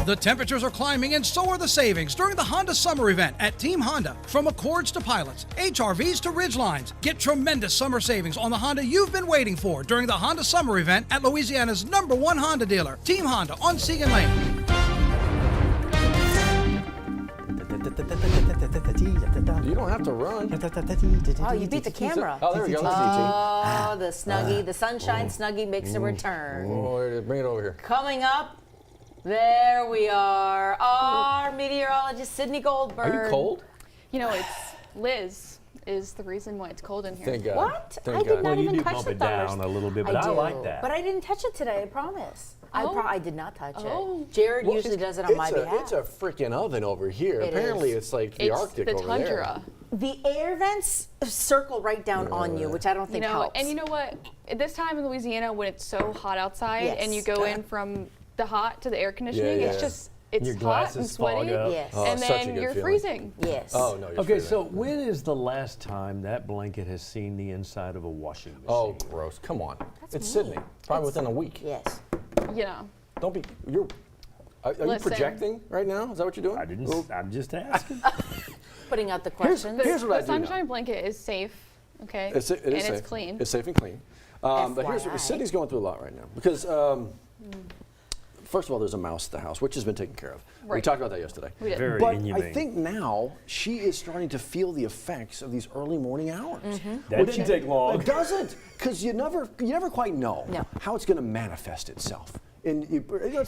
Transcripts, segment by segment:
The temperatures are climbing and so are the savings during the Honda Summer Event at Team Honda. From Accords to Pilots, HRVs to Ridgelines. Get tremendous summer savings on the Honda you've been waiting for during the Honda Summer Event at Louisiana's #1 Honda dealer, Team Honda on Seagan Lane. You don't have to run. Oh, you beat the camera. Oh, there we go. Oh, the Snuggie, the Sunshine Snuggie makes a return. Oh, bring it over here. Coming up, there we are. Our meteorologist, Sydney Goldberg. Are you cold? You know, it's Liz is the reason why it's cold in here. Thank God. What? Thank I did God. not Well, you even do touch bump the it down thumbers. a little bit, but I like that. But I didn't touch it today, I promise. Oh. I did not touch Oh. it. Jared usually does it on my behalf. It's a freaking oven over here. It Apparently, is. it's like the It's Arctic the over tundra. The air vents circle right down on you, which I don't think helps. And you know what? At this time in Louisiana, when it's so hot outside, and you go in from the hot to the air conditioning, Yeah, it's yeah. just it's Your hot glasses and sweaty, fog up. Yes. Oh, and such a then good you're feeling. freezing. Yes. Oh, no, you're Okay, freezing. so when is the last time that blanket has seen the inside of a washing machine? Oh, gross. Come on. It's me. Sydney. Probably within a week. Yes. You know. Don't be. Are you Listen. projecting right now? Is that what you're doing? I didn't. I'm just asking. Putting out the questions. Here's what I The do know. sunshine blanket is safe, okay? It is and safe. it's clean. It's safe and clean. But here's FYI. Sydney's going through a lot right now because, first of all, there's a mouse at the house, which has been taken care of. We Right. talked about that yesterday. We did. Very But I inhumane. think now she is starting to feel the effects of these early morning hours. That didn't take long. It doesn't, because you never quite know No. how it's going to manifest itself. And it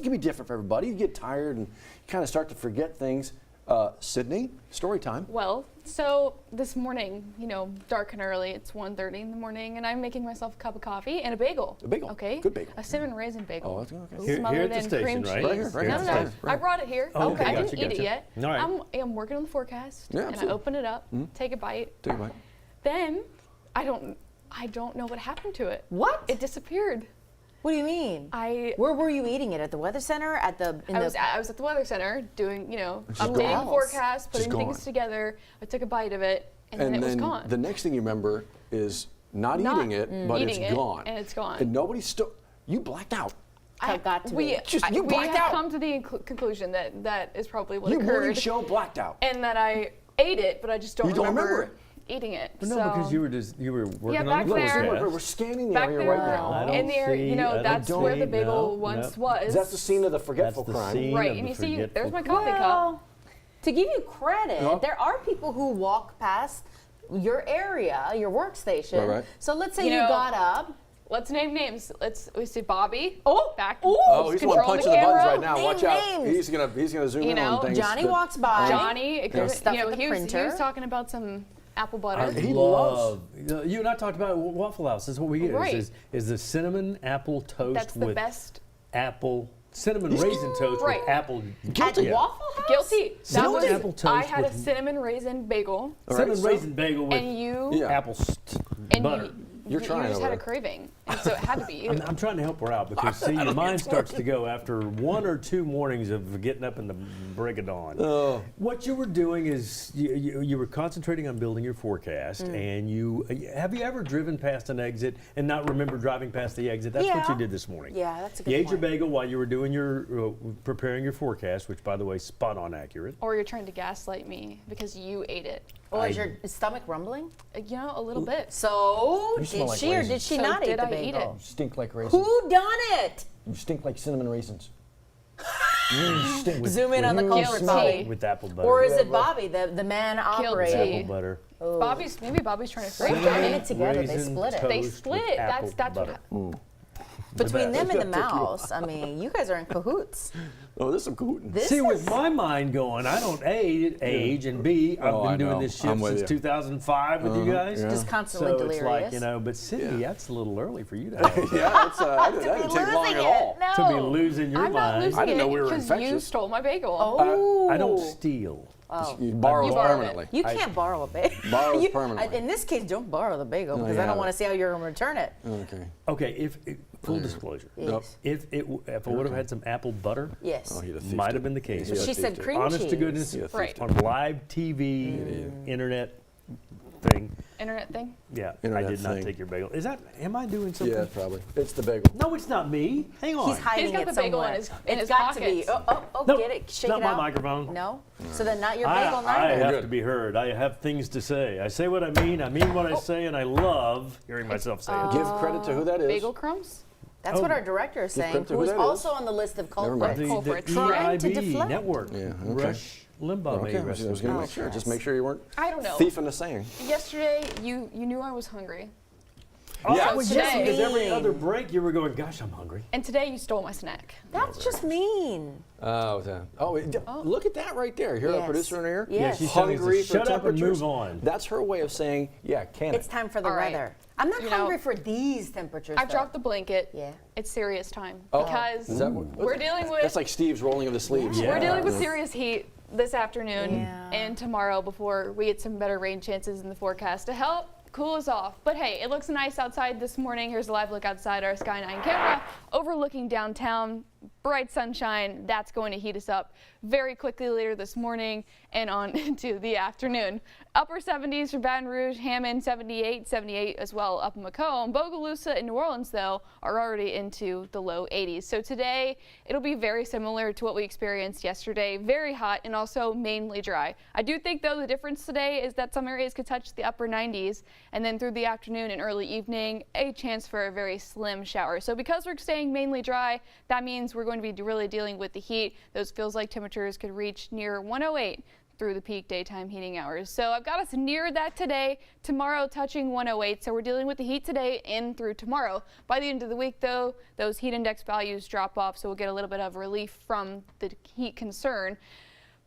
can be different for everybody. You get tired and kind of start to forget things. Sydney, story time. Well, so this morning, dark and early, it's 1:30 in the morning, and I'm making myself a cup of coffee and a bagel. A bagel. Okay? Good bagel. A cinnamon raisin bagel. Oh, that's good. Okay. Here Smothered at the in station, cream right? cheese. Right here, right no, here. no, Right. I brought it here. Oh, okay, I gotcha, didn't eat gotcha. it yet. All right. I'm working on the forecast, Yeah, and I absolutely. open it up, take a bite. Take a bite. Then I don't know what happened to it. What? It disappeared. What do you mean? Where were you eating it? At the weather center? I was at the weather center doing, updating the gone. forecast, She's putting things gone. together. I took a bite of it, and then it was gone. the next thing you remember is not Not eating it, but eating it's it, gone. and it's gone. And you blacked out. got to we be. You we blacked have out. come to the conclusion that is probably what Your morning occurred, show blacked out. and that I ate it, but I just don't You don't remember it. eating it. No, because you were working back on the there. forecast. We're scanning the back area there right I now. don't in the area, see- I that's don't where see- the bagel no, once no. was. That's the scene of the forgetful That's the crime. scene. Right, of and the you see, forgetful there's my coffee cup. Well, to give you credit, Yeah. there are people who walk past your area, your workstation. Right. So let's say You you know- got up. Let's name names. We see Bobby. Oh, back. Oh, he's the one controlling punching the buttons camera. right now. Name Watch out. names. He's gonna zoom in on things. Johnny that- walks by. Johnny, There's stuff in the he was printer. talking about some apple butter. He love. You and I talked about Waffle House. That's what we get. Right. Is the cinnamon apple toast That's the with best. cinnamon raisin toast Right. with apple. At the Yeah. Waffle House? Guilty. Cinnamon apple toast I had a with- cinnamon raisin bagel, Cinnamon raisin bagel with and you Yeah. apple You butter. You're trying You just over had a there. craving, and so it had to be you. I'm trying to help her out because see, your mind starts to go after one or two mornings of getting up in the break of dawn. Oh. What you were doing is you were concentrating on building your forecast, and have you ever driven past an exit and not remember driving past the exit? That's what Yeah. you did this morning. Yeah, that's a good You ate your point. bagel while you were doing your preparing your forecast, which by the way, spot on accurate. Or you're trying to gaslight me because you done it. Or is your stomach rumbling? A little bit. So, You smell did like she or raisins. did she So not eat did the I eat bagel? it? Stink like raisins. Who done it? You stink like cinnamon raisins. You stink with, Zoom in on the Guilty. culprit, Bobby. With apple butter. Or is it Bobby, the man Guilty. operating? apple butter? Maybe Bobby's trying to They're frame doing me. it together. They Raisin split it. They toast split with it. apple That's what butter. Between them and the Took you a mouse, I mean, you guys are in cahoots. Oh, this is some gluten. This See, is, with my mind going, I don't age, and B, I've Oh, been I doing know. this I'm shift with since you. 2005 with you guys. yeah. just constantly So delirious. it's like, but Sydney, that's a little early for you to have Yeah, that's, that didn't take long losing at it. all. No. to be losing your I'm not mind. losing I didn't know it we were because you infectious. stole my bagel. Oh. I don't steal. You borrow You it borrowed it. permanently. You can't borrow a bagel. Borrow it You- permanently. In this case, don't borrow the bagel because I yeah. don't want to see how you're going to return it. Okay. Okay, full disclosure, Yes. if I would have had some apple butter, Yes. Oh, he'd have thiefed might it. have been the case. He'd have She said thiefed it. cream Honest cheese. to goodness, Yeah, thiefed Right. on live TV, internet thing. internet thing. Yeah, Internet I did not thing. take your bagel. Am I doing something? Yeah, probably. It's the bagel. No, it's not me. Hang on. He's hiding He's got it the bagel somewhere. in his It's his got to be. pockets. No, Get it. Shake not it my out. microphone. No. So then not your I bagel neither. have Good. to be heard. I have things to say. I say what I mean what I say, and I love hearing myself say it. Give credit to who that is. Bagel crumbs? That's what our director is saying, credit to who who's that also is. on the list of Never mind. culprits. The Trying to EIB deflect. network. Yeah, okay. Rush Limbaugh may Okay, I rest was his going to soul. make sure. Just make sure you weren't I don't know. thieving the saying. Yesterday, you knew I was hungry. Oh, Yeah. that was Today- yes, because every mean. other break you were going, gosh, I'm hungry. And today you stole my snack. That's just mean. Look at that right there. You hear Yes. that producer in here? Yes. she's telling us to Hungry for shut up and temperatures. move on. That's her way of saying, yeah, can It's it? time for the All right. weather. I'm not You know, hungry for these temperatures. I though. dropped the blanket. Yeah. It's serious time Oh, because is that we're dealing with That's like Steve's rolling of the sleeves. Yeah. we're dealing with serious heat this afternoon Yeah. and tomorrow before we get some better rain chances in the forecast to help cool us off. But hey, it looks nice outside this morning. Here's a live look outside our Sky 9 camera overlooking downtown. Bright sunshine. That's going to heat us up very quickly later this morning and on into the afternoon. Upper 70s for Baton Rouge, Hammond 78 as well up in Macomb. Bogalusa and New Orleans, though, are already into the low 80s. So today, it'll be very similar to what we experienced yesterday. Very hot and also mainly dry. I do think, though, the difference today is that some areas could touch the upper 90s, and then through the afternoon and early evening, a chance for a very slim shower. So because we're staying mainly dry, that means we're going to be really dealing with the heat. Those feels like temperatures could reach near 108 through the peak daytime heating hours. So I've got us near that today. Tomorrow touching 108. So we're dealing with the heat today and through tomorrow. By the end of the week, though, those heat index values drop off. So we'll get a little bit of relief from the heat concern.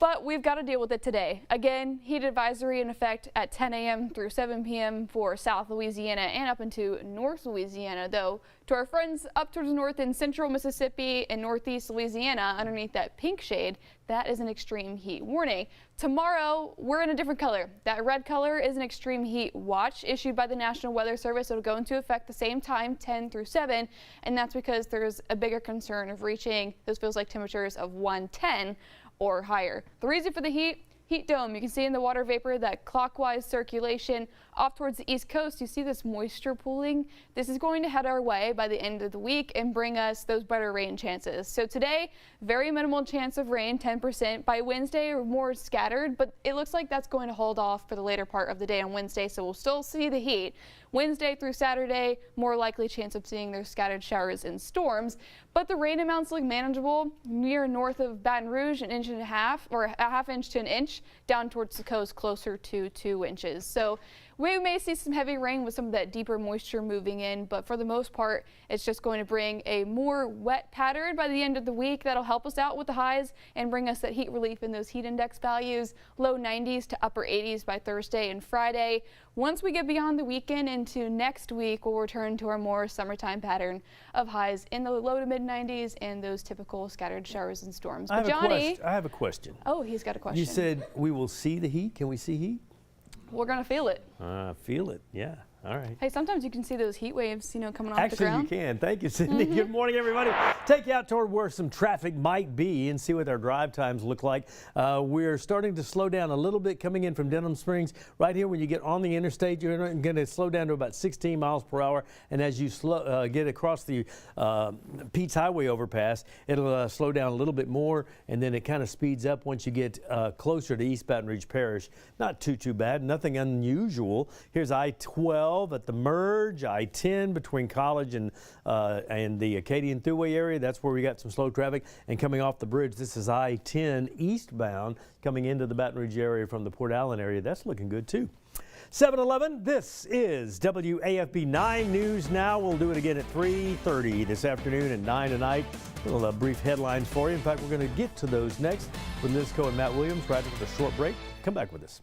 But we've got to deal with it today. Again, heat advisory in effect at 10 a.m. through 7 p.m. for South Louisiana and up into North Louisiana, though. To our friends up towards north in central Mississippi and northeast Louisiana, underneath that pink shade, that is an extreme heat warning. Tomorrow, we're in a different color. That red color is an extreme heat watch issued by the National Weather Service. It'll go into effect the same time, 10 through 7, and that's because there's a bigger concern of reaching those feels like temperatures of 110 or higher. The reason for the heat dome, you can see in the water vapor that clockwise circulation off towards the east coast. You see this moisture pooling. This is going to head our way by the end of the week and bring us those better rain chances. So today, very minimal chance of rain, 10%. By Wednesday, more scattered, but it looks like that's going to hold off for the later part of the day on Wednesday, so we'll still see the heat. Wednesday through Saturday, more likely chance of seeing those scattered showers and storms, but the rain amounts look manageable near north of Baton Rouge, 1.5 inches or a half inch to an inch, down towards the coast closer to 2 inches. So we may see some heavy rain with some of that deeper moisture moving in, but for the most part, it's just going to bring a more wet pattern by the end of the week. That'll help us out with the highs and bring us that heat relief in those heat index values, low 90s to upper 80s by Thursday and Friday. Once we get beyond the weekend into next week, we'll return to our more summertime pattern of highs in the low to mid 90s and those typical scattered showers and storms. But Johnny, I have a question. oh, he's got a question. You said we will see the heat. Can we see heat? We're gonna feel it. Feel it. Yeah. All right. Hey, sometimes you can see those heat waves, coming off the Actually, ground. you can. Thank you, Sydney. Good morning, everybody. Take you out toward where some traffic might be and see what our drive times look like. We're starting to slow down a little bit coming in from Denham Springs. Right here, when you get on the interstate, you're going to slow down to about 16 miles per hour. And as you get across the Pete's Highway overpass, it'll slow down a little bit more, and then it kind of speeds up once you get closer to East Baton Rouge Parish. Not too bad. Nothing unusual. Here's I-12 at the merge, I-10 between College and the Acadian Thruway area. That's where we got some slow traffic. And coming off the bridge, this is I-10 eastbound coming into the Baton Rouge area from the Port Allen area. That's looking good too. 7-Eleven, this is WAFB 9 News Now. We'll do it again at 3:30 this afternoon and 9 tonight. Little brief headlines for you. In fact, we're going to get to those next with Liz Coe and Matt Williams right after a short break. Come back with us.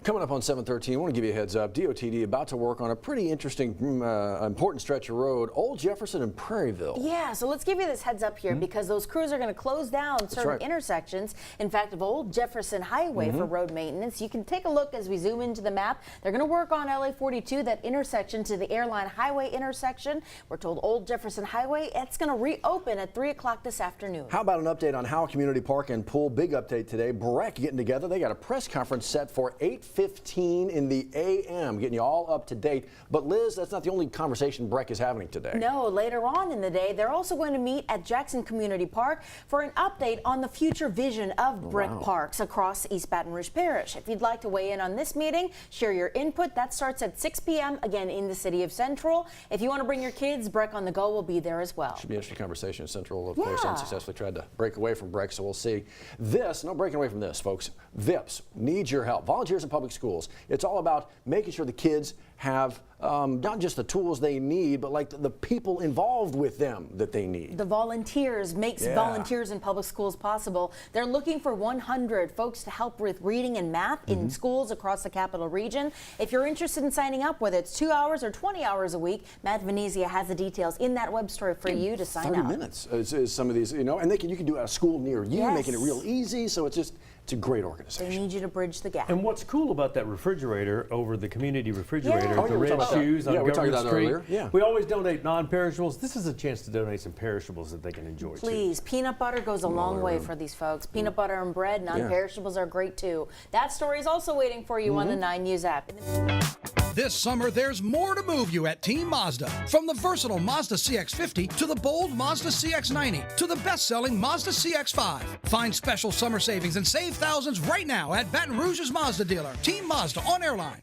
Coming up on 7:13, I want to give you a heads up. DOTD about to work on a pretty interesting, important stretch of road, Old Jefferson and Prairieville. Yeah, so let's give you this heads up here because those crews are going to close down certain intersections. In fact, of Old Jefferson Highway for road maintenance. You can take a look as we zoom into the map. They're going to work on LA 42, that intersection to the Airline Highway intersection. We're told Old Jefferson Highway, it's going to reopen at 3 o'clock this afternoon. How about an update on Howell Community Park and Pool? Big update today. BREC getting together. They got a press conference set for 8:15 in the a.m. Getting you all up to date. But Liz, that's not the only conversation BREC is having today. No, later on in the day, they're also going to meet at Jackson Community Park for an update on the future vision of BREC parks across East Baton Rouge Parish. If you'd like to weigh in on this meeting, share your input. That starts at 6 p.m. again in the city of Central. If you want to bring your kids, BREC on the Go will be there as well. Should be an interesting conversation in Central. Of course, unsuccessfully tried to break away from BREC, so we'll see. No breaking away from this, folks. VIPS needs your help. Volunteers in public schools. It's all about making sure the kids have not just the tools they need, but like the people involved with them that they need. The volunteers makes volunteers in public schools possible. They're looking for 100 folks to help with reading and math in schools across the Capital Region. If you're interested in signing up, whether it's 2 hours or 20 hours a week, Matt Venezia has the details in that web story for you to sign up. 30 minutes is some of these, and you can do it at a school near you, making it real easy. So it's a great organization. They need you to bridge the gap. And what's cool about that refrigerator over the community refrigerator, the red shoes on Government Street, we always donate non-perishables. This is a chance to donate some perishables that they can enjoy Please, peanut butter goes a long way for these folks. Peanut butter and bread, non-perishables are great too. That story is also waiting for you on the 9 News app. This summer, there's more to move you at Team Mazda. From the versatile Mazda CX-50 to the bold Mazda CX-90 to the best-selling Mazda CX-5. Find special summer savings and save thousands right now at Baton Rouge's Mazda dealer, Team Mazda on Airline.